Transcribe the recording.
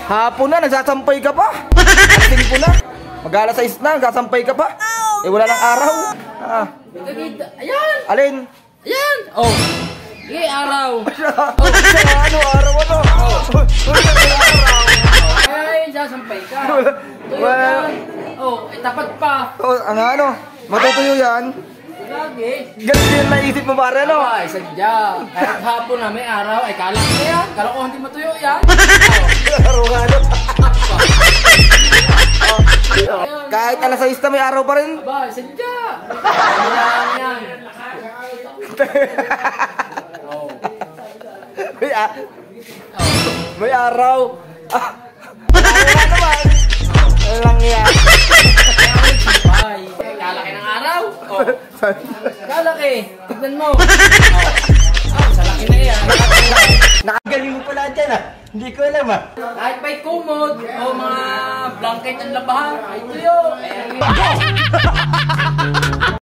Hapon na, nagsasampay ka pa. Alasing po na. Mag-alas 6 na, nagsasampay ka pa. Eh, wala ng araw. Ah. Ayan! Alin? Ayan! Oh! Sige, araw! Oh, ano, araw, ano? Ay, sasampay ka. Tuyo ka. Oh, tapat pa. Oh, ano? Matutuyo yan? Lagi. Ganun din naisip mo pare, no? Ay, sadya. Kahit hapon na may araw, ay kala ko yan. Kala ko hindi matuyo yan. Araw nga, no? Kahit alas 6 na may araw pa rin. Aba, sadya. Yan, yan. Oh. May araw. Araw naman. Lang yan. Ay, kalaki ng araw. Oh. Kalaki. Tignan mo. Oh, sa laki na yan. Nakagaling mo pala dyan, ah. Hindi ko alam, ah. Kahit may kumod o mga blanket ang labahan, ay tuyo.